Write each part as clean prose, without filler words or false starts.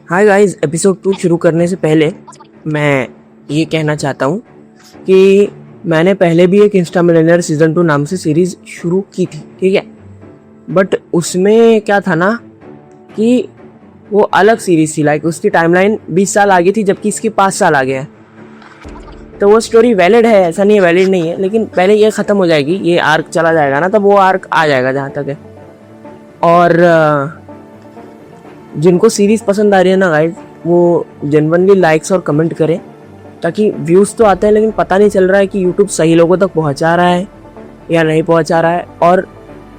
Hi guys, episode 2 शुरू करने से पहले मैं ये कहना चाहता हूँ कि मैंने पहले भी एक इंस्टा मिलियनेयर सीजन 2 नाम से सीरीज शुरू की थी, ठीक है। बट उसमें क्या था ना कि वो अलग सीरीज थी, लाइक उसकी टाइमलाइन 20 साल आगे थी जबकि इसकी 5 साल आगे है। तो वो स्टोरी वैलिड है, ऐसा नहीं है वैलिड नहीं है, लेकिन पहले ये ख़त्म हो जाएगी, ये आर्क चला जाएगा ना, तब वो आर्क आ जाएगा जहाँ तक है। और जिनको सीरीज़ पसंद आ रही है ना गाइस, वो जेन्युइनली लाइक्स और कमेंट करें, ताकि व्यूज़ तो आते हैं लेकिन पता नहीं चल रहा है कि यूट्यूब सही लोगों तक पहुंचा रहा है या नहीं पहुंचा रहा है, और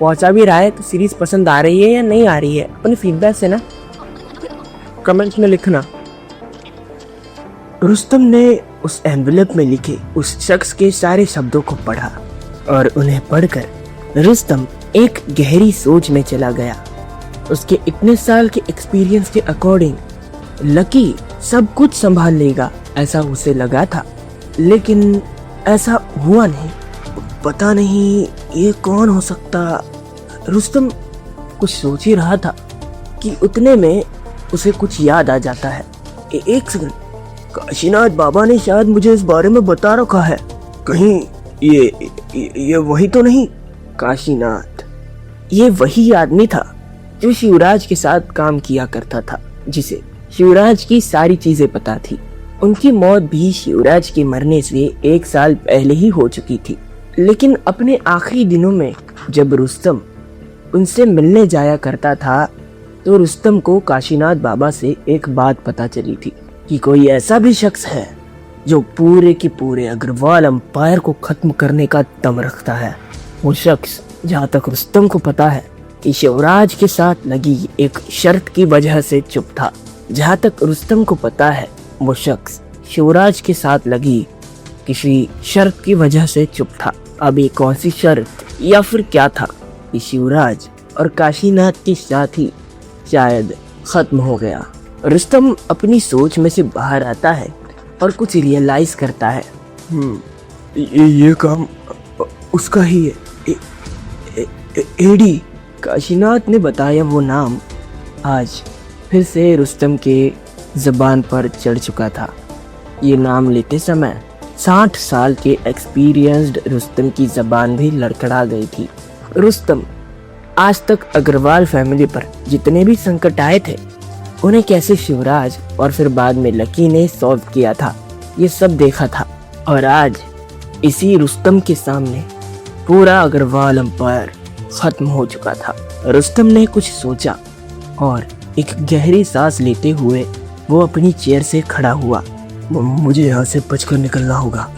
पहुंचा भी रहा है तो सीरीज़ पसंद आ रही है या नहीं आ रही है। अपने फीडबैक से ना कमेंट्स में लिखना। रुस्तम ने उस एनवेलप में लिखे उस शख्स के सारे शब्दों को पढ़ा और उन्हें पढ़कर रुस्तम एक गहरी सोच में चला गया। उसके इतने साल के एक्सपीरियंस के अकॉर्डिंग लकी सब कुछ संभाल लेगा, ऐसा उसे लगा था, लेकिन ऐसा हुआ नहीं। पता नहीं ये कौन हो सकता। रुस्तम कुछ सोच ही रहा था कि उतने में उसे कुछ याद आ जाता है। एक सेकंड, काशीनाथ बाबा ने शायद मुझे इस बारे में बता रखा है, कहीं ये वही तो नहीं। काशीनाथ ये वही आदमी था जो शिवराज के साथ काम किया करता था, जिसे शिवराज की सारी चीजें पता थी। उनकी मौत भी शिवराज के मरने से 1 साल पहले ही हो चुकी थी, लेकिन अपने आखिरी दिनों में जब रुस्तम उनसे मिलने जाया करता था तो रुस्तम को काशीनाथ बाबा से एक बात पता चली थी कि कोई ऐसा भी शख्स है जो पूरे के पूरे अग्रवाल एम्पायर को खत्म करने का दम रखता है। वो शख्स, जहाँ तक रुस्तम को पता है, कि शिवराज के साथ लगी एक शर्त की वजह से चुप था। जहाँ तक रुस्तम को पता है, वो शख्स शिवराज के साथ लगी किसी शर्त की वजह से चुप था। अब ये कौन सी शर्त या फिर क्या था कि शिवराज और काशीनाथ के साथ ही शायद खत्म हो गया। रुस्तम अपनी सोच में से बाहर आता है और कुछ रियलाइज करता है। ये काम उसका ही है। एडी। काशीनाथ ने बताया वो नाम आज फिर से रुस्तम के ज़बान पर चढ़ चुका था। ये नाम लेते समय 60 साल के एक्सपीरियंस्ड रुस्तम की ज़बान भी लड़खड़ा गई थी। रुस्तम आज तक अग्रवाल फैमिली पर जितने भी संकट आए थे, उन्हें कैसे शिवराज और फिर बाद में लकी ने सॉल्व किया था, ये सब देखा था। और आज इसी रुस्तम के सामने पूरा अग्रवाल एम्पायर खत्म हो चुका था। रुस्तम ने कुछ सोचा और एक गहरी सांस लेते हुए वो अपनी चेयर से खड़ा हुआ। मुझे यहाँ से बचकर निकलना होगा,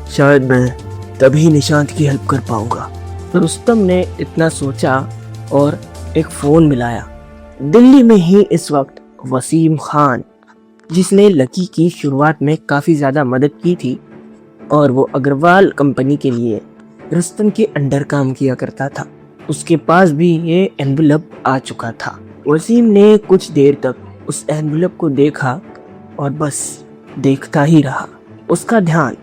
शायद मैं तभी निशांत की हेल्प कर पाऊंगा। रुस्तम ने इतना सोचा और एक फ़ोन मिलाया। दिल्ली में ही इस वक्त वसीम खान, जिसने लकी की शुरुआत में काफ़ी ज़्यादा मदद की थी और वो अग्रवाल कंपनी के लिए रुस्तम के अंडर काम किया करता था, उसके पास भी ये एनवेलप आ चुका था। वसीम ने कुछ देर तक उस एनवेलप को देखा और बस देखता ही रहा। उसका ध्यान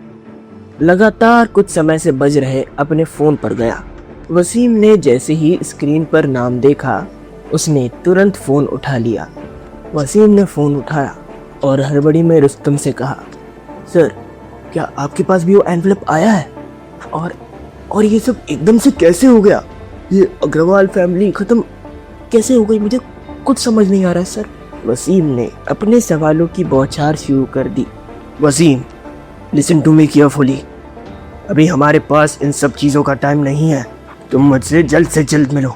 लगातार कुछ समय से बज रहे अपने फ़ोन पर गया। वसीम ने जैसे ही स्क्रीन पर नाम देखा, उसने तुरंत फ़ोन उठा लिया। वसीम ने फ़ोन उठाया और हड़बड़ी में रुस्तम से कहा, सर, क्या आपके पास भी वो एनवेलप आया है? और ये सब एकदम से कैसे हो गया? ये अग्रवाल फैमिली खत्म कैसे हो गई? मुझे कुछ समझ नहीं आ रहा है सर। वसीम ने अपने सवालों की बौछार शुरू कर दी। Wasim, listen to me carefully. अभी हमारे पास इन सब चीज़ों का टाइम नहीं है। तुम मुझसे जल्द से जल्द मिलो।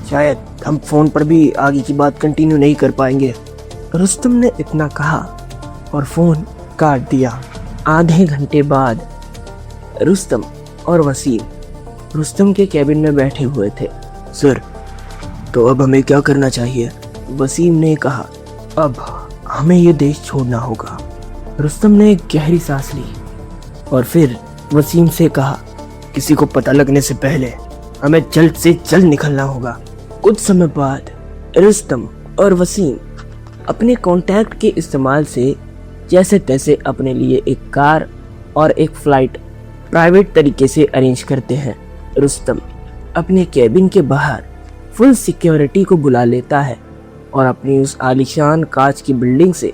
शायद हम फ़ोन पर भी आगे की बात कंटिन्यू नहीं कर पाएंगे। रुस्तम ने इतना कहा और फ़ोन काट दिया। आधे घंटे बाद रुस्तम और वसीम रुस्तम के कैबिन में बैठे हुए थे। सर, तो अब हमें क्या करना चाहिए? वसीम ने कहा, अब हमें ये देश छोड़ना होगा। रुस्तम ने एक गहरी सांस ली और फिर वसीम से कहा, किसी को पता लगने से पहले हमें जल्द से जल्द निकलना होगा। कुछ समय बाद रुस्तम और वसीम अपने कॉन्टैक्ट के इस्तेमाल से जैसे तैसे अपने लिए एक कार और एक फ़्लाइट प्राइवेट तरीके से अरेंज करते हैं। रुस्तम अपने कैबिन के बाहर फुल सिक्योरिटी को बुला लेता है और अपनी उस आलीशान कांच की बिल्डिंग से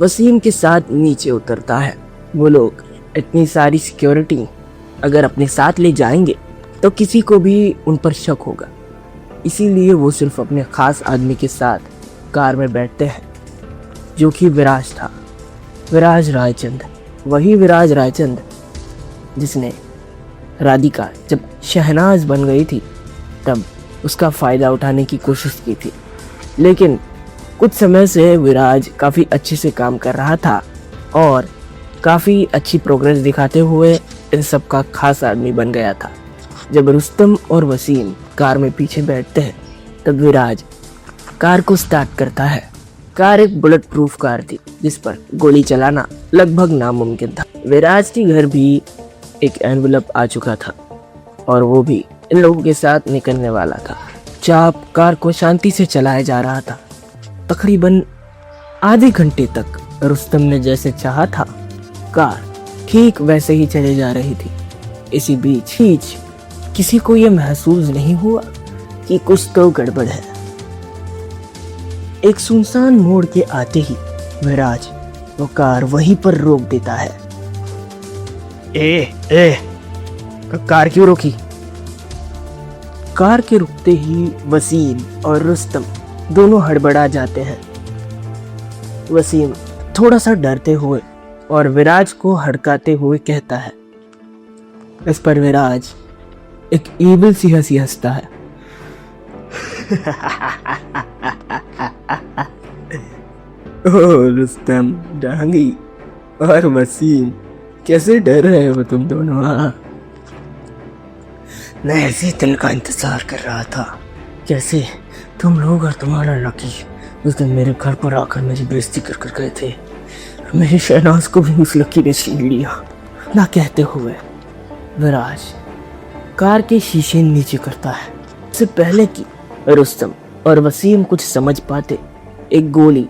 वसीम के साथ नीचे उतरता है। वो लोग इतनी सारी सिक्योरिटी अगर अपने साथ ले जाएंगे तो किसी को भी उन पर शक होगा, इसीलिए वो सिर्फ अपने खास आदमी के साथ कार में बैठते हैं, जो कि विराज था। विराज रायचंद, वही विराज रायचंद जिसने राधिका जब शहनाज बन गई थी तब उसका फ़ायदा उठाने की कोशिश की थी। लेकिन कुछ समय से विराज काफ़ी अच्छे से काम कर रहा था और काफ़ी अच्छी प्रोग्रेस दिखाते हुए इन सब का खास आदमी बन गया था। जब रुस्तम और वसीम कार में पीछे बैठते हैं तब विराज कार को स्टार्ट करता है। कार एक बुलेट प्रूफ कार थी जिस पर गोली चलाना लगभग नामुमकिन था। विराज के घर भी एक एनवेलप आ चुका था और वो भी इन लोगों के साथ निकलने वाला था। चाप कार को शांति से चलाया जा रहा था। तकरीबन आधे घंटे तक रुस्तम ने जैसे चाहा था कार ठीक वैसे ही चले जा रही थी। इसी बीच किसी को यह महसूस नहीं हुआ कि कुछ तो गड़बड़ है। एक सुनसान मोड़ के आते ही विराज वो कार वहीं पर रोक देता है। ए कार क्यों रोकी? कार के रुकते ही वसीम और रुस्तम दोनों हड़बड़ा जाते हैं। वसीम थोड़ा सा डरते हुए और विराज को हड़काते हुए कहता है। इस पर विराज एक ईविल सी हंसी हंसता है। ओह रुस्तम, डांगी और वसीम, कैसे डर रहे हो तुम दोनों? मैं ऐसे दिन का इंतजार कर रहा था, कैसे तुम लोग और तुम्हारा लकी उस दिन मेरे घर पर आकर मेरी बेइज्जती कर गए थे। मेरी शहनाज को भी उस लकी ने छीन लिया ना कहते हुए विराज कार के शीशे नीचे करता है। इससे पहले कि रुस्तम और वसीम कुछ समझ पाते, एक गोली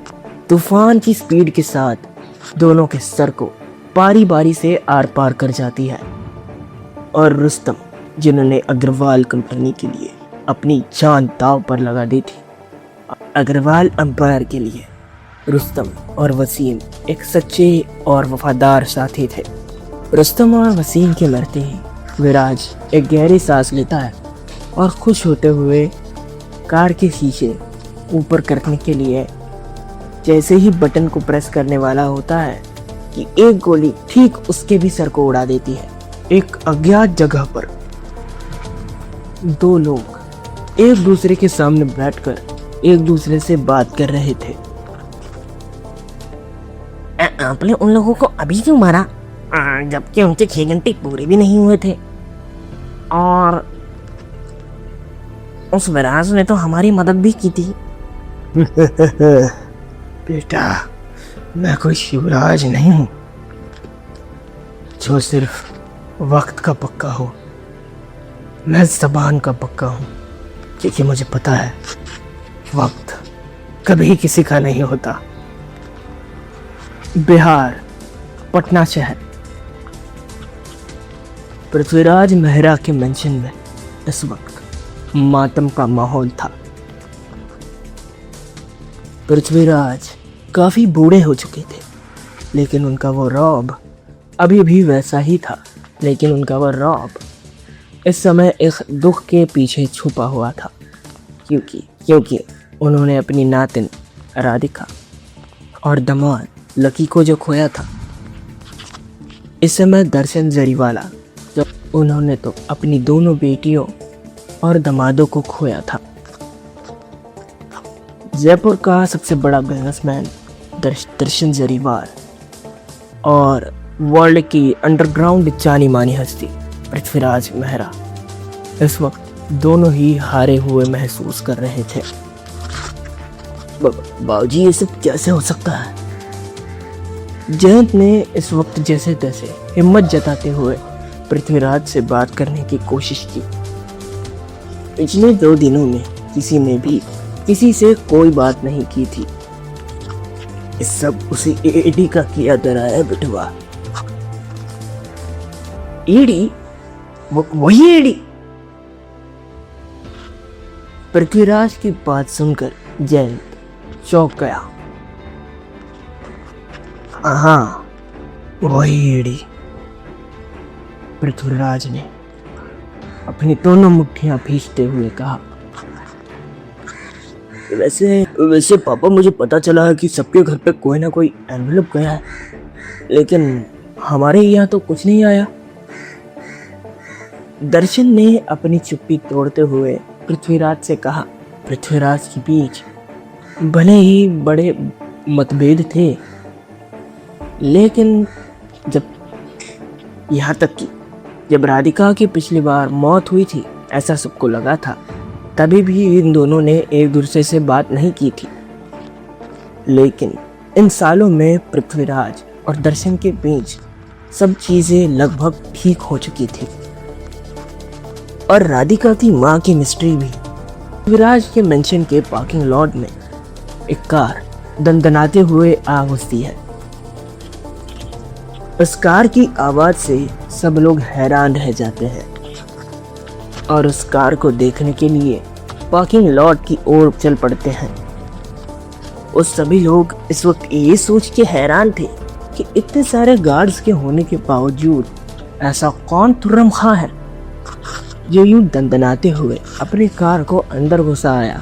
तूफान की स्पीड के साथ दोनों के सर को बारी बारी से आर पार कर जाती है। और रुस्तम, जिन्होंने अग्रवाल कंपनी के लिए अपनी जान दांव पर लगा दी थी, अग्रवाल एम्पायर के लिए रुस्तम और वसीम एक सच्चे और वफादार साथी थे। रुस्तम और वसीम के मरते ही विराज एक गहरी सांस लेता है और खुश होते हुए कार के शीशे ऊपर करने के लिए जैसे ही बटन को प्रेस करने वाला होता है कि एक गोली ठीक उसके भी सर को उड़ा देती है। एक अज्ञात जगह पर दो लोग एक दूसरे के सामने बैठकर एक दूसरे से बात कर रहे थे। आपने उन लोगों को अभी क्यों मारा, जबकि उनके 6 घंटे पूरे भी नहीं हुए थे? और उस विराज ने तो हमारी मदद भी की थी। बेटा, मैं कोई शिवराज नहीं हूं जो सिर्फ वक्त का पक्का हो। मैं ज़बान का पक्का हूं, क्योंकि मुझे पता है वक्त कभी किसी का नहीं होता। बिहार, पटना शहर। पृथ्वीराज मेहरा के मेंशन में इस वक्त मातम का माहौल था। पृथ्वीराज काफी बूढ़े हो चुके थे, लेकिन उनका वो रौब अभी भी वैसा ही था। लेकिन उनका वो रौब इस समय एक दुख के पीछे छुपा हुआ था, क्योंकि उन्होंने अपनी नातिन राधिका और दामाद लकी को जो खोया था। इस समय दर्शन जरीवाला, जब उन्होंने तो अपनी दोनों बेटियों और दामादों को खोया था। जयपुर का सबसे बड़ा बिजनेसमैन दर्शन जरीवाल और वर्ल्ड की अंडरग्राउंड जानी मानी हस्ती पृथ्वीराज मेहरा इस वक्त दोनों ही हारे हुए महसूस कर रहे थे। बाबूजी, ये सब कैसे हो सकता है? जयंत ने इस वक्त जैसे तैसे हिम्मत जताते हुए पृथ्वीराज से बात करने की कोशिश की। पिछले 2 दिनों में किसी ने भी किसी से कोई बात नहीं की थी। इस सब उसी एडी का किया धरा है बिटवा। एडी? वही एडी? पृथ्वीराज की बात सुनकर जयंत चौंक गया। हाँ, वही एड़ी, पृथ्वीराज ने अपनी दोनों मुट्ठियां भींचते हुए कहा। वैसे वैसे पापा, मुझे पता चला है कि सबके घर पे कोई ना कोई एनवेलप गया है, लेकिन हमारे यहाँ तो कुछ नहीं आया। दर्शन ने अपनी चुप्पी तोड़ते हुए पृथ्वीराज से कहा। पृथ्वीराज के बीच भले ही बड़े मतभेद थे, लेकिन यहाँ तक कि जब राधिका की पिछली बार मौत हुई थी, ऐसा सबको लगा था, तभी भी इन दोनों ने एक दूसरे से बात नहीं की थी। लेकिन इन सालों में पृथ्वीराज और दर्शन के बीच सब चीजें लगभग ठीक हो चुकी थी, और राधिका की माँ की मिस्ट्री भी। पृथ्वीराज के मेंशन के पार्किंग लॉट में एक कार दनदनाते हुए आ घुसती है। उस कार की आवाज से सब लोग हैरान रह जाते हैं और उस कार को देखने के लिए पार्किंग लॉट की ओर चल पड़ते हैं। उस सभी लोग इस वक्त ये सोच के हैरान थे कि इतने सारे गार्ड्स के होने के बावजूद ऐसा कौन तुर्रम खां है जो यूं दंदनाते हुए अपनी कार को अंदर घुसा आया